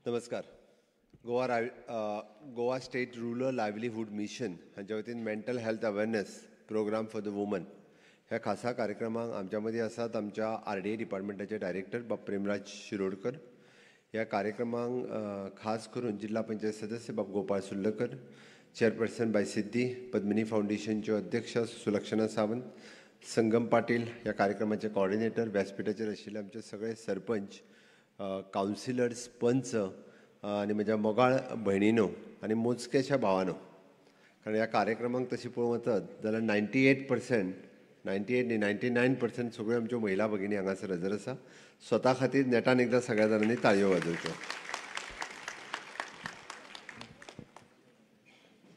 नमस्कार. Goa state rural livelihood mission हांच्या वतीन mental health awareness programme for the women ह्या खासा कार्यक्रमाक आमच्या मदीं आसात आमच्या RDA डिपार्टमेंटाचे डायरेक्टर बाब प्रेमराज शिरोडकर. ह्या कार्यक्रमाक खास करून जिल्हा पंचायत सदस्य बाब गोपाळ सुर्लकर, चेअरपर्सन बाय सिद्धी, पद्मिनी फाउंडेशनचे अध्यक्ष सुलक्षणा सावंत, संगम पाटील ह्या कार्यक्रमाचे कोऑर्डिनेटर, व्यासपीठाचेर आशिल्ले आमचे सगळे सरपंच, कावन्सिलर्स, पंच आणि म्हज्या मोगाळ भयणीनो आणि मोजकेशा भावानो. कारण ह्या कार्यक्रमाक तशी पळोवंक वचत जाल्यार 99% सगळ्यो आमच्यो महिला भगिनी हांगासर हजर आसा. स्वता खातीर नेटान एकदां सगळ्या जाणांनी ताळयो वाजोवच्यो.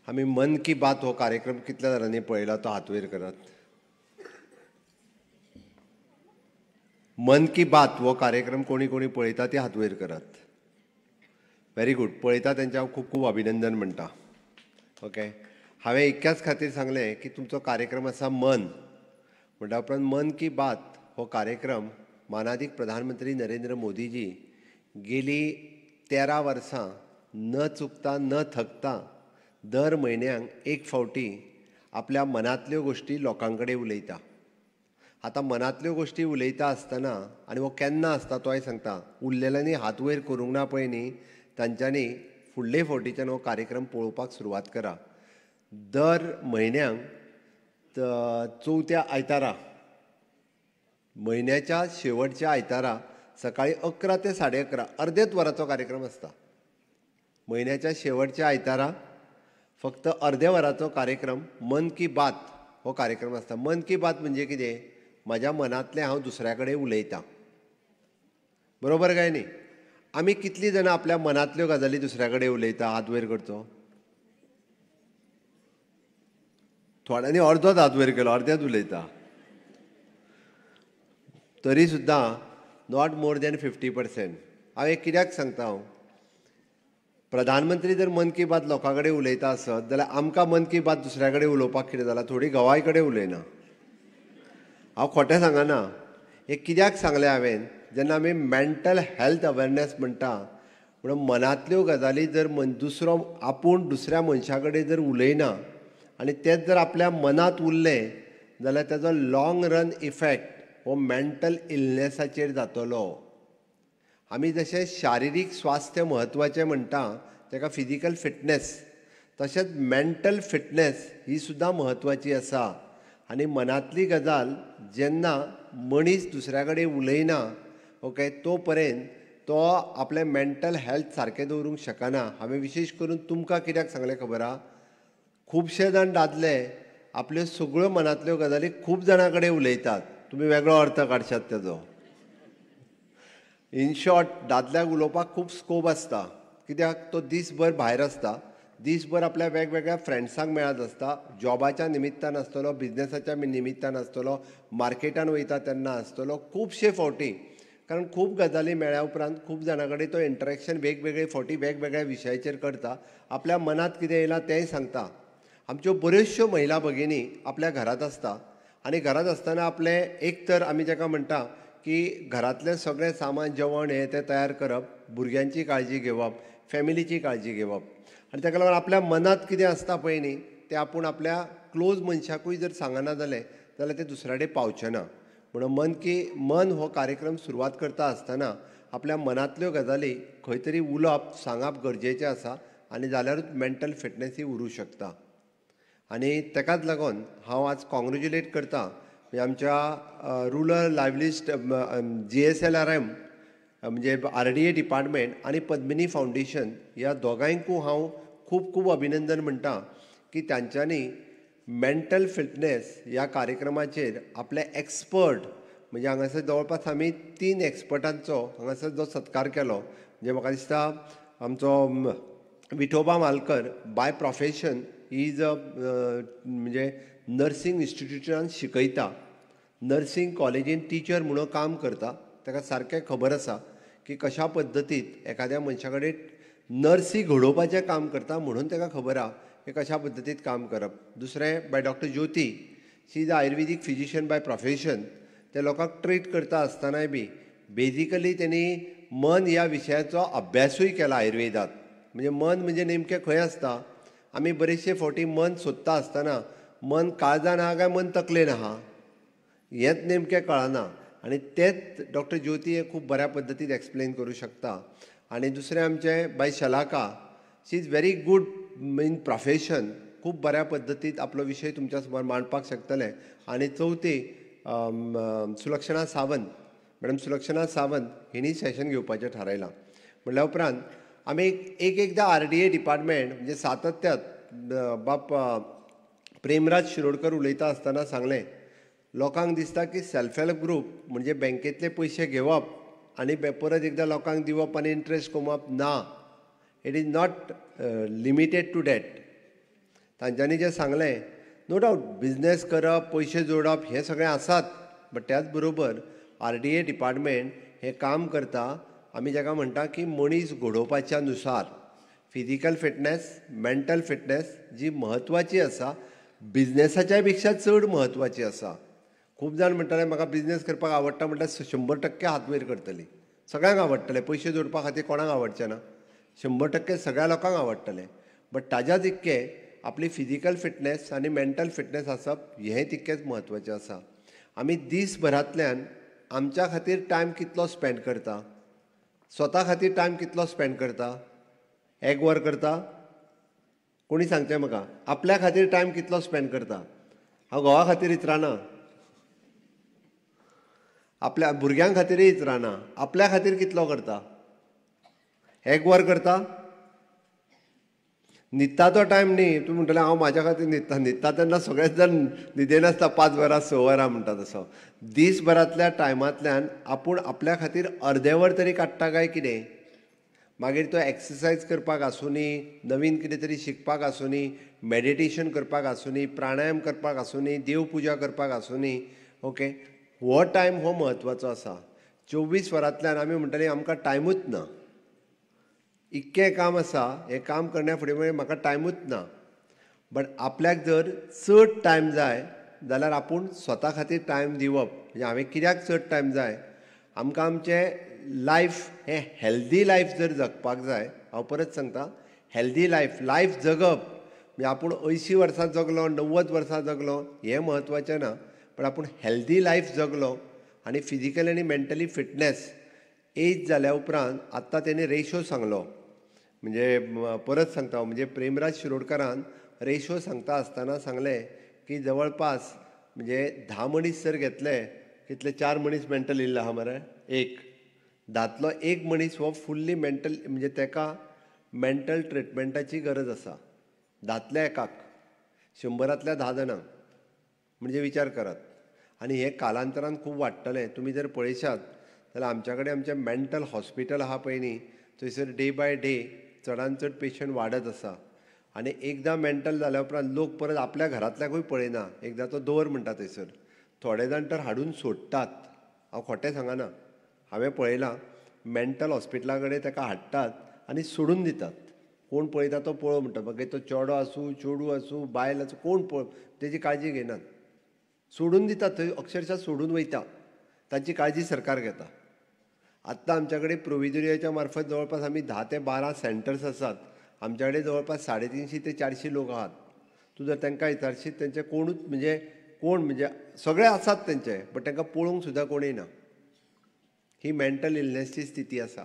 आमी मन की बात हो कार्यक्रम कितल्या जाणांनी पळयला तो हात वयर करात. मन की बात हो कार्यक्रम कोणी कोणी पळयता ते हात वयर करात. Very good. पळयता तेंचे हांव खूब खूब अभिनंदन म्हणटा. ओके. हांवें इतक्याच खातीर सांगलें की तुमचो कार्यक्रम आसा मन. म्हणटा उपरांत मन की बात हो कार्यक्रम मानादीक प्रधानमंत्री नरेंद्र मोदीजी गेली 13 वर्सां न चुकता न थकता दर म्हयन्याक एक फावटी आपल्या मनांतल्यो गोश्टी लोकां कडेन उलयता. आतां मनांतल्यो गोश्टी उलयता आसतना आनी हो केन्ना आसता तोय सांगता. उरलेल्यांनी हात वयर करूंक ना पळय न्ही, तांच्यांनी फुडले फावटीच्यान हो कार्यक्रम पळोवपाक सुरवात करा. दर म्हयन्याक चवथ्या आयतारा, म्हयन्याच्या शेवटच्या आयतारा सकाळीं 11 ते 11:30 अर्देच वराचो कार्यक्रम आसता. म्हयन्याच्या शेवटच्या आयतारा फक्त अर्दे वराचो कार्यक्रम मन की बात हो कार्यक्रम आसता. मन की बात म्हणजे कितें? म्हज्या मनांतलें हांव दुसऱ्या कडेन उलयतां. बरोबर काय न्ही? आमी कितलीं जाणां आपल्या मनांतल्यो गजाली दुसऱ्या कडेन उलयता? हात वयर करचो. थोड्यांनी अर्दोच हात वयर केलो, अर्देच उलयता. तरी सुद्दां नॉट मोर दॅन 50%. हांव एक कित्याक सांगता, हांव प्रधानमंत्री जर मन की बात लोकां कडेन उलयता आसत जाल्यार आमकां मन की बात दुसऱ्या कडेन उलोवपाक कितें जालां? थोडी घोवाय कडेन उलयना. हांव खोटें सांगना. हें कित्याक सांगलें हांवें? जेन्ना आमी मेंटल हेल्थ अवेअरनेस म्हणटा म्हणून मनांतल्यो गजाली जर दुसरो आपूण दुसऱ्या मनशा कडेन जर उलयना आनी तेच जर आपल्या मनांत उरलें जाल्यार तेजो लाँग रन इफेक्ट हो मेंटल इलनेसाचेर जातलो. आमी जशें शारिरीक स्वास्थ्य म्हत्वाचें म्हणटा तेका फिजिकल फिटनेस, तशेंच मेंटल फिटनेस ही सुद्दां म्हत्वाची आसा. आनी मनांतली गजाल जेन्ना मनीस दुसऱ्या कडेन उलयना, ओके, तो पर्यंत तो आपलें मेंटल हेल्थ सारकें दवरूंक शकना. हांवें विशेश करून तुमकां कित्याक सांगलें खबर आहा? खुबशे जाण दादले आपल्यो सगळ्यो मनांतल्यो गजाली खूब जाणां कडेन उलयतात. तुमी वेगळो अर्थ काडशात तेजो. इन शॉर्ट, दादल्याक उलोवपाक खूब स्कोप आसता. कित्याक तो दीसभर भायर आसता, दीसभर आपल्या वेगवेगळ्या फ्रेंड्सांक मेळत आसता, जॉबाच्या निमित्तान आसतलो, बिझनेसाच्या निमित्तान आसतलो, मार्केटान वयता तेन्ना आसतलो, खुबशे फावटी. कारण खूब गजाली मेळ्ळ्या उपरांत खूब जाणां कडेन तो इंटरेक्शन वेगवेगळे फावटी वेगवेगळ्या विशयाचेर करता. आपल्या मनांत कितें येयलां तेंय सांगता. आमच्यो बऱ्योचश्यो महिला भगिनी आपल्या घरांत आसता आनी घरांत आसतना आपलें एक तर आमी जाका म्हणटा की घरांतलें सगळें सामान जेवण हें तें तयार करप, भुरग्यांची काळजी घेवप, फॅमिलीची काळजी घेवप. आनी ताका लागून आपल्या मनांत कितें आसता पळय न्ही तें आपूण आपल्या क्लोज मनशाकूय जर सांगना जालें जाल्यार तें दुसऱ्या कडेन पावचें ना. म्हणून मन हो कार्यक्रम सुरवात करता आसतना आपल्या मनांतल्यो गजाली खंय तरी उलोवप, सांगप गरजेचें आसा. आनी जाल्यारूच मेंटल फिटनेसूय उरूंक शकता. आनी तेकाच लागून हांव आज कॉंग्रेच्युलेट करता आमच्या रुरल लायव्हलीहूड GSLRM म्हणजे RDA डिपार्टमेंट आनी पद्मिनी फाउंडेशन ह्या दोगांयकूय हांव खूब खूब अभिनंदन म्हणटा की तांच्यांनी मेंटल फिटनेस ह्या कार्यक्रमाचेर आपले एक्सपर्ट, म्हणजे हांगासर जवळपास आमी 3 एक्सपर्टांचो हांगासर जो सत्कार केलो. म्हणजे म्हाका दिसता आमचो Vithoba Malkar by profession he is म्हणजे नर्सिंग इन्स्टिट्यूटान शिकयता, नर्सिंग कॉलेजीन टिचर म्हणून काम करता. ताका सारकें खबर आसा की कशा पद्दतीन एखाद्या मनशा कडेन नर्सी घडोवपाचें काम करता, म्हणून ताका खबर आहा की कशा पद्दतीन काम करप. दुसरें by doctor Jyoti, she is ayurvedic physician by profession. ते लोकांक ट्रीट करता आसतनाय बी बेजिकली त्यांनी मन ह्या विशयाचो अभ्यासूय केला आयुर्वेदात. म्हणजे मन म्हणजे नेमकें खंय आसता. आमी बरेचशे फावटी मन सोदता आसतना मन काळजान आहा काय मन तकलेन आहा हेंच नेमकें कळना. आनी तेच डॉक्टर ज्योती हे खूब बऱ्या पद्दतीन एक्सप्लेन करूं शकता. आनी दुसरें आमचें बाय शलाका, शी इज व्हेरी गूड इन प्रोफेशन. खूब बऱ्या पद्दतीन आपलो विशय तुमच्या समोर मांडपाक शकतले. आनी चवथी सुलक्षणा सावंत, मॅडम सुलक्षणा सावंत हिणी सेशन घेवपाचें थारायलां. म्हणल्या उपरांत आमी एकदां RDA डिपार्टमेंट म्हणजे सातत्यात बाब प्रेमराज शिरोडकर उलयता आसतना सांगलें, लोकांक दिसता की सेल्फ हेल्प ग्रूप म्हणजे बँकेतले पयशे घेवप आनी परत एकदां लोकांक दिवप आनी इंट्रस्ट कमोवप. ना, it is not limited to that. तांच्यांनी जें सांगलें, नो डावट बिजनेस करप, पयशे जोडप हें सगळें आसात. बट त्याच बरोबर RDA डिपार्टमेंट हें काम करता, आमी जाका म्हणटा की मनीस घडोवपाच्या नुसार फिजिकल फिटनेस, मेंटल फिटनेस जी म्हत्वाची आसा, बिजनेसाच्या पेक्षा चड म्हत्वाची आसा. खूब जाण म्हणटाले म्हाका बिजनेस करपाक आवडटा म्हणल्यार 100% हात वयर करतलीं. सगळ्यांक आवडटलें, पयशे जोडपा खातीर कोणाक आवडचें ना. 100% सगळ्या लोकांक आवडटलें. बट ताज्या तितकें आपली फिजिकल फिटनेस आनी मेंटल फिटनेस आसप हें तितकेंच म्हत्वाचें आसा. आमी दिसभरांतल्यान आमच्या खातीर टायम कितलो स्पेंड करता, स्वता खातीर टायम कितलो स्पेंड करता, 1 वर करता. कोणी सांगचें म्हाका, आपल्या खातीर टायम कितलो स्पेंड करता. हांव घोवा खातीर इचराना, आपल्या भुरग्यां खातीरय इचराना, आपल्या खातीर कितलो करता, 1 वर करता. न्हिदता तो टायम न्ही. तूं म्हणटलें हांव म्हाज्या खातीर न्हिदता तेन्ना सगळेच जाण न्हिदेन आसता 5 वरां 6 वरां म्हणटा तसो. दिसभरांतल्या टायमांतल्यान आपूण आपल्या खातीर अर्दें वर तरी काडटा काय कितें. मागीर तो एक्सरसायज करपाक आसूं नी, नवीन कितें तरी शिकपाक आसूं नी, मेडिटेशन करपाक आसूं नी, प्राणायम करपाक आसूं नी, देवपुजा करपाक आसूं नी, ओके, हो टायम हो म्हत्वाचो आसा. 24 वरांतल्यान आमी म्हणटलीं आमकां टायमूच ना, इतकें काम आसा, हें काम करण्या फुडें मागीर म्हाका टायमूच ना. बट आपल्याक जर चड टायम जाय जाल्यार आपूण स्वता खातीर टायम दिवप. म्हणजे हांवें कित्याक चड टायम जाय, आमकां आमचें लायफ हें हेल्दी लायफ जर जगपाक जाय, हांव परत सांगता, हेल्दी लायफ जगप म्हणजे आपूण 80 वर्सां जगलो, 90 वर्सां जगलो हें म्हत्वाचें ना. पण आपूण हेल्दी लायफ जगलो आनी फिजिकली आनी मेंटली फिटनेस एज जाल्या उपरांत आत्तां तेणी रेशो सांगलो. म्हणजे परत सांगता, म्हणजे प्रेमराज शिरोडकरान रेशो सांगता आसतना सांगलें की जवळपास म्हणजे 10 मनीस जर घेतले, कितले 4 मनीस मेंटल इल्ले आहा मरे, एक दांतलो एक मनीस हो फुल्ली मेंटल, म्हणजे ताका मेंटल ट्रिटमेंटाची गरज आसा. दांतल्या एकाक 100रांतल्या 10 जाणांक. म्हणजे विचार करात. आनी हें कालांतरान खूब वाडटलें. तुमी जर पळयशात जाल्यार आमच्या कडेन आमचें मेंटल हॉस्पिटल आहा पळय न्ही, थंयसर डे बाय डे चडांत चड पेशंट वाडत आसा. आनी एकदां मेंटल जाल्या उपरांत लोक परत आपल्या घरांतल्याकूय पळयना, एकदां तो दवर म्हणटा थंयसर. थोडे जाण तर हाडून सोडटात. हांव खोटें सांगना, हांवें पळयलां. मेंटल हॉस्पिटला कडेन ताका हाडटात आनी सोडून दितात. कोण पळयता तो पळोव म्हणटा. मागीर तो चेडो आसूं, चेडूं आसूं, बायल आसूं, कोण पळय तेजी काळजी घेनात. सोडून दितात, थंय अक्षरशा सोडून वयता. ताची काळजी सरकार घेता. आत्तां आमच्या कडेन प्रोविजोरियाच्या मार्फत जवळपास आमी 10 ते 12 सेंटर्स आसात. आमच्या कडेन जवळपास 350 ते 400 लोक आहात. तूं जर तांकां विचारशीत तेंचे कोणूच म्हणजे कोण म्हणजे सगळे आसात तेंचे, बट तांकां पळोवंक सुद्दां कोणूय ना. ही मेंटल इलनेसची स्थिती आसा.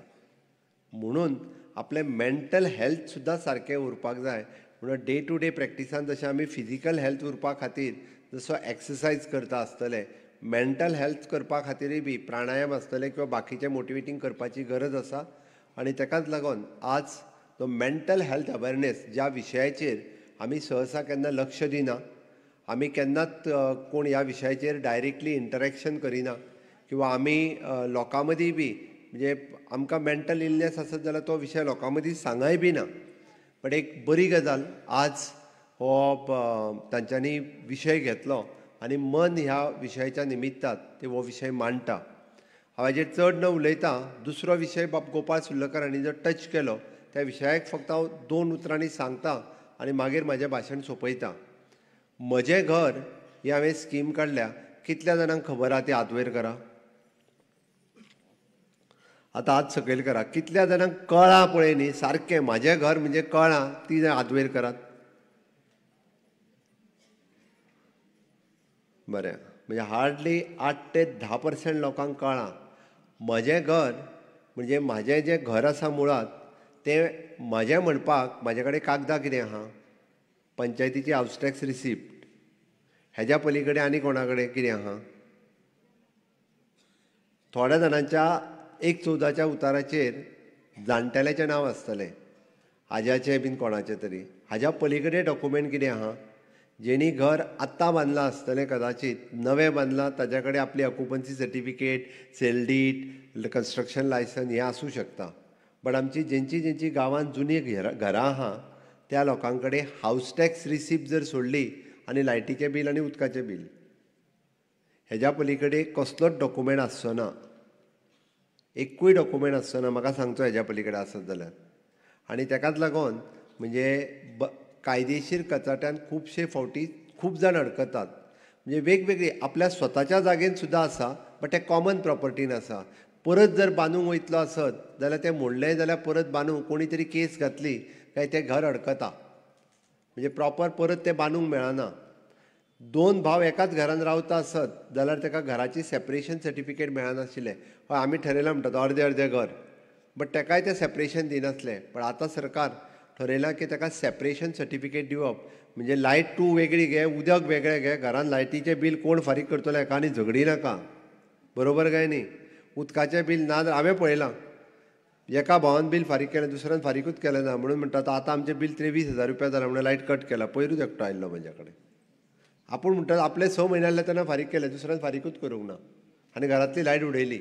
म्हणून आपलें मेंटल हेल्थ सुद्दां सारकें उरपाक जाय. म्हणून डे टू डे प्रॅक्टिसान जशें आमी फिजिकल हेल्थ उरपा खातीर जसो एक्सरसायज करता आसतले, मेंटल हेल्थ करपा खातीरय बी प्राणायम आसतले किंवा बाकीचें मोटिवेटींग करपाची गरज आसा. आनी ताकाच लागून आज तो मेंटल हेल्थ अवेरनेस ज्या विशयाचेर आमी सहसा केन्ना लक्ष दिना, आमी केन्नाच कोण ह्या विशयाचेर डायरेक्टली इंटरेक्शन करिना, किंवा आमी लोकां मदीं बी म्हणजे आमकां मेंटल इलनेस आसत जाल्यार तो विशय लोकां मदीं सांगय बी ना. बट एक बरी गजाल आज हो तांच्यांनी विशय घेतलो आनी मन ह्या विशयाच्या निमित्तान ते हो विशय मांडटा. हांव हाजेर चड न उलयता. दुसरो विशय बाब गोपाळ सुर्लकर हांणी जो टच केलो त्या विशयाक फक्त हांव 2 उतरांनी सांगता आनी मागीर म्हाजें भाशण सोंपयता. म्हजें घर ही हांवें स्कीम काडल्या. कितल्या जाणांक खबर आहा ती हात वयर करा. आतां हात सकयल करा. कितल्या जाणांक कळ्ळां पळय न्ही, सारकें म्हाजें घर म्हणजे कळ्ळां, ती जाण हात वयर करात. बरें, म्हणजे हार्डली 8 ते 10% लोकांक कळ्ळां. म्हजें घर म्हणजे म्हाजें जें घर आसा मुळात तें म्हजें म्हणपाक म्हाजे कडेन कागदां कितें आहा? पंचायतीची हावस टॅक्स रिसिप्ट. हेज्या पलीकडे आनी कोणा कडेन कितें आहा? थोड्या जाणांच्या 1/14च्या उताराचेर जाण्टेल्याचें नांव आसतलें, आज्याचें बीन कोणाचें तरी. हाज्या पलीकडे डॉक्युमेंट कितें आहा? जेणी घर आत्तां बांदलां आसतलें कदाचित, नवें बांदलां, ताच्या कडेन आपली occupancy certificate, sale deed, construction licence हें आसूं शकता. बट आमची जेंची गांवांत जुनी घरां आहा त्या लोकां कडेन हावस टॅक्स रिसिप्ट जर सोडली आनी लायटीचें बील आनी उदकाचें बील, हेज्या पलीकडे कसलोच डॉक्युमेंट आसचो ना. एकूय डॉक्युमेंट आसचो ना. म्हाका सांगचो हेज्या पलीकडे आसत जाल्यार. आनी तेकाच लागून म्हणजे कायदेशीर कचाट्यान खुबशे फावटी खूब जाण अडकतात. म्हणजे वेगवेगळी आपल्या स्वताच्या जागेन सुद्दां आसा, बट ते कॉमन प्रॉपर्टीन आसा. परत जर बांदूंक वयतलो आसत जाल्यार तें मोडलें जाल्यार परत बांदूंक कोणी तरी केस घातली काय तें घर अडकता. म्हणजे प्रॉपर परत तें बांदूंक मेळना. 2 भाव एकाच घरान रावता आसत जाल्यार तेका घराची सेपरेशन सर्टिफिकेट मेळनाशिल्लें. हय, आमी ठरयलां म्हणटा अर्दें अर्दें घर, बट तेकाय ते सेपरेशन दिनासलें. पण आतां सरकार ठरयलां की तेका सेपरेशन सर्टिफिकेट दिवप. म्हणजे लायट तूं वेगळी घे, उदक वेगळें घे, घरान लायटीचें बील कोण फारीक करतलो हेका आनी झगडी नाका. बरोबर काय न्ही? उदकाचें बील ना हांवें पळयलां. एका भावान बील फारीक केलें, दुसऱ्यान फारीकूच केलें ना. म्हणून म्हणटा आतां आमचें बील 23,000 रुपया जालां म्हणून लायट कट केला. पयरूच एकटो आयिल्लो म्हजे कडेन. आपूण म्हणटा आपले 6 म्हयने जाले तेन्ना फारीक केलें, दुसऱ्यान फारीकूच करूंक ना आनी घरांतली लायट उडयली.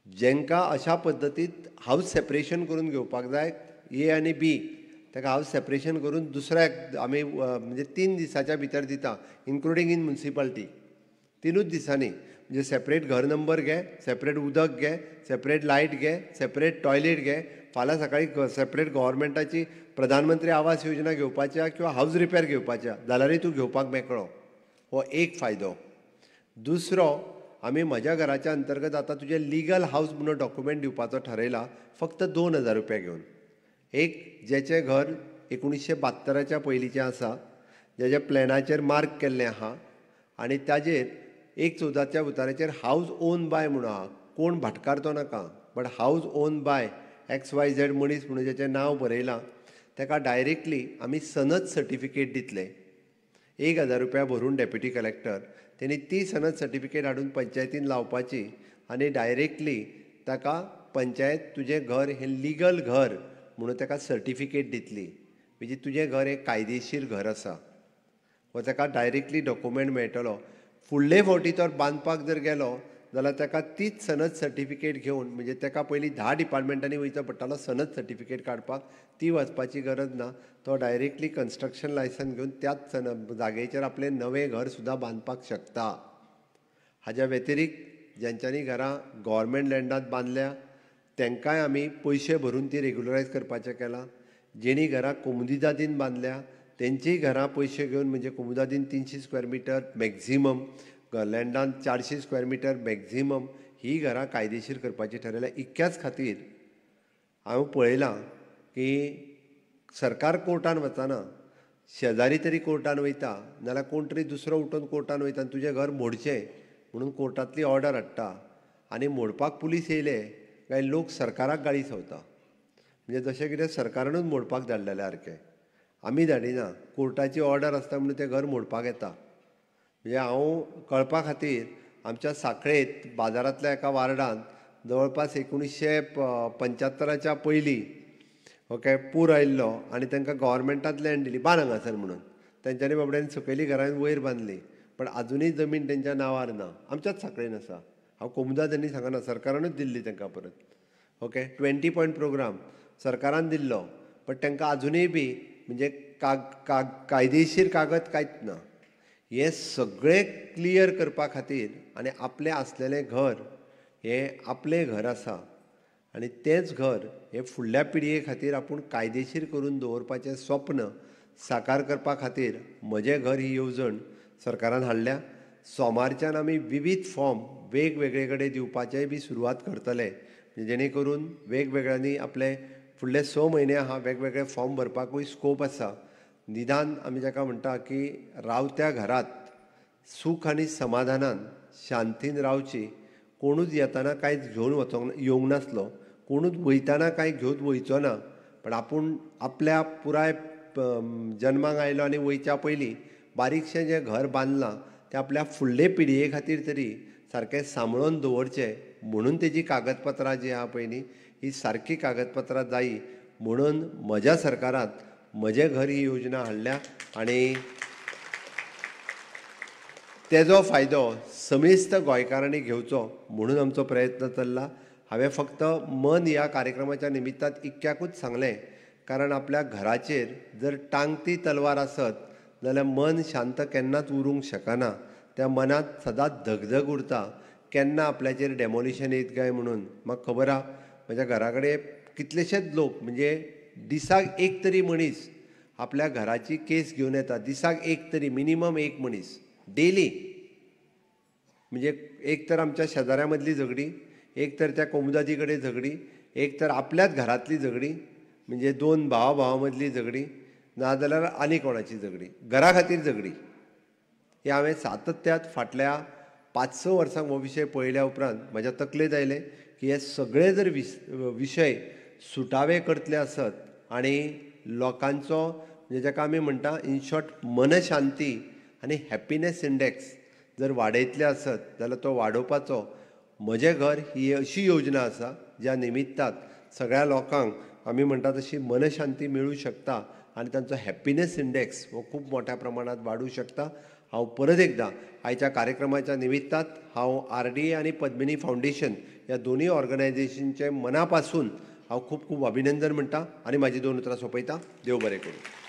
जेंकां अशा पद्दतीत हावस सेपरेशन करून घेवपाक जाय, ए आनी बी, ताका हावस सेपरेशन करून दुसऱ्याक आमी म्हणजे 3 दिसाच्या भितर दिता, इन्क्लुडींग इन म्युन्सिपालिटी. 3च दिसांनी. म्हणजे सेपरेट घर नंबर घे, सेपरेट उदक घे, सेपरेट लायट घे, सेपरेट टॉयलेट घे. फाल्यां सकाळीं सेपरेट गव्हर्मेंटाची प्रधानमंत्री आवास योजना घेवपाच्या किंवा हावस रिपेर घेवपाच्या जाल्यारय तूं घेवपाक मेकळो. हो एक फायदो. दुसरो, आमी म्हज्या घराच्या अंतर्गत आतां तुजें लिगल हावस म्हणून डॉक्युमेंट दिवपाचो थारयला, फक्त 2,000 रुपया घेवन. एक, जेचें घर 1972च्या पयलींचें आसा, जेच्या प्लॅनाचेर मार्क केल्लें आहा आनी ताजेर 1/14च्या उताराचेर हावस ओन बाय म्हणून आहा. कोण भाटकारचो नाका, बट हावस ओन बाय XYZ मनीस म्हणून जेचें नांव बरयलां, ताका डायरेक्टली आमी सनद सर्टिफिकेट दितले. 1,000 रुपया भरून डेप्युटी कलेक्टर. तेणी ती सनद सर्टिफिकेट हाडून पंचायतीन लावपाची आनी डायरेक्टली ताका पंचायत तुजें घर हें लिगल घर म्हणून ताका सर्टिफिकेट दितली. म्हणजे तुजें घर हें कायदेशीर घर आसा वा ताका डायरेक्टली डॉक्युमेंट मेळटलो. फुडले फावटी तो बांदपाक जर गेलो जाल्यार ताका तीच सनद सर्टिफिकेट घेवन, म्हणजे ताका पयलीं 10 डिपार्टमेंटांनी वयचो पडटालो सनद सर्टिफिकेट काडपाक, ती वचपाची गरज ना. तो डायरेक्टली कन्स्ट्रक्शन लायसन घेवन त्याच जागेचेर आपलें नवें घर सुद्दां बांदपाक शकता. हाज्या व्यतिरिक्त ज्यांच्यांनी घरां गव्हर्मेंट लँडांत बांदल्या तांकांय आमी पयशे भरून ती रेग्युलरायज करपाचें केलां. जेणी घरां कोमुदिदादीन बांदल्या तेंचीय घरां पयशे घेवन, म्हणजे कोमुदादीन 300 स्क्वेअर मिटर मॅक्झिमम, लँडान 400 स्क्वेअर मिटर मॅक्झिमम, ही घरां कायदेशीर करपाची ठरयल्या. इतक्याच खातीर हांव पळयलां की सरकार कोर्टान वचना, शेजारी तरी कोर्टान वयता, नाल्यार कोण तरी दुसरो उठून कोर्टान वयता आनी तुजें घर मोडचें म्हणून कोर्टांतली ऑर्डर हाडटा. आनी मोडपाक पुलीस येयले काय लोक सरकाराक गाळी संवता. म्हणजे जशें कितें सरकारानूच मोडपाक धाडलेल्या सारकें. आमी धाडिना, कोर्टाची ऑर्डर आसता म्हणून तें घर मोडपाक येता. म्हणजे हांव कळपा खातीर आमच्या सांखळेंत बाजारांतल्या एका वार्डांत जवळपास 1975च्या पयलीं पूर आयिल्लो आनी तांकां गव्हर्मेंटांत लँड दिली, बांद हांगासर म्हणून. तेंच्यांनी बाबड्यांनी सकयली घरां वयर बांदली, पण आजुनूय जमीन तेंच्या नांवार ना. आमच्याच सांखळेन आसा. हांव कोमुदादांनी सांगना, सरकारानूच दिल्ली तांकां परत. 20 पॉयंट प्रोग्राम सरकारान दिल्लो, बट तांकां आजुनूय बी म्हणजे कायदेशीर कागद कांयच ना. हें सगळें क्लियर करपा खातीर आनी आपलें आसलेलें घर हें आपलें घर आसा आनी तेंच घर हें फुडल्या पिळगे खातीर आपूण कायदेशीर करून दवरपाचें स्वप्न साकार करपा खातीर म्हजें घर ही येवजण सरकारान हाडल्या. सोमारच्यान आमी विविध फॉर्म वेगवेगळे कडेन दिवपाचेय बी सुरवात करतले. जेणे करून वेगवेगळ्यांनी आपले फुडले 6 म्हयने आहा वेगवेगळे फॉर्म भरपाकूय स्कोप आसा. निदान आमी जाका म्हणटा की रावत्या घरात सूख आनी समाधानान शांतीन रावची. कोणूच येताना कांयच घेवन येवंक नासलो, कोणूच वयताना कांय घेवन वयचो ना. पण आपूण आपल्या पुराय जल्माक आयलो आनी वयच्या पयलीं बारीकशें जें घर बांदलां तें आपल्या फुडले पिळये खातीर तरी सारकें सांबाळून दवरचें म्हणून तेजी कागदपत्रां जी आहा पळय न्ही ही सारकी कागदपत्रां जायी म्हणून म्हज्या सरकारान म्हजें घर ही योजना हाडल्या आनी तेजो फायदो समेस्त गोंयकारांनी घेवचो म्हणून आमचो प्रयत्न चल्ला. हांवें फक्त मन ह्या कार्यक्रमाच्या निमित्तान इतक्याकूच सांगलें कारण आपल्या घराचेर जर टांगती तलवार आसत जाल्यार मन शांत केन्नाच उरूंक शकना. त्या मनांत सदांच धगधग उरता केन्ना आपल्याचेर डेमोलिशन येत काय म्हणून. म्हाका खबर आहा म्हज्या घरा कडेन कितलेशेच लोक म्हणजे दिसाक एक तरी मनीस आपल्या घराची केस घेवन येता. दिसाक एक तरी मिनिमम एक मनीस डेली. म्हणजे एक तर आमच्या शेजाऱ्या मदली झगडी, एक तर त्या कोमुदाजी कडेन झगडी, एक तर आपल्याच घरांतली झगडी म्हणजे 2 भावा मदली झगडी नाजाल्यार आनी कोणाची झगडी, घरा खातीर झगडी. हे हांवें सातत्यात फाटल्या 5-6 वर्सांक हो विशय पळयल्या उपरांत म्हज्या तकलेंत आयलें की हे सगळे जर विशय सुटावे करतले आसत आनी लोकांचो म्हणजे जाका आमी म्हणटा इन शॉर्ट मनशांती आनी हॅपिनेस इंडेक्स जर वाडयतले आसत जाल्यार तो वाडोवपाचो म्हजें घर ही अशी योजना आसा ज्या निमित्तान सगळ्या लोकांक आमी म्हणटा तशी मनशांती मेळूं शकता आनी तांचो हॅपिनेस इंडेक्स हो खूब मोठ्या प्रमाणांत वाडूं शकता. हांव परत एकदां आयच्या कार्यक्रमाच्या निमित्तान हांव RDA आनी पद्मिनी फावंडेशन ह्या दोनूय ऑर्गनायजेशनचे मना पासून हांव खूब खूब अभिनंदन म्हणटा आनी म्हाजी 2 उतरां सोंपयतां. देव बरें करूं.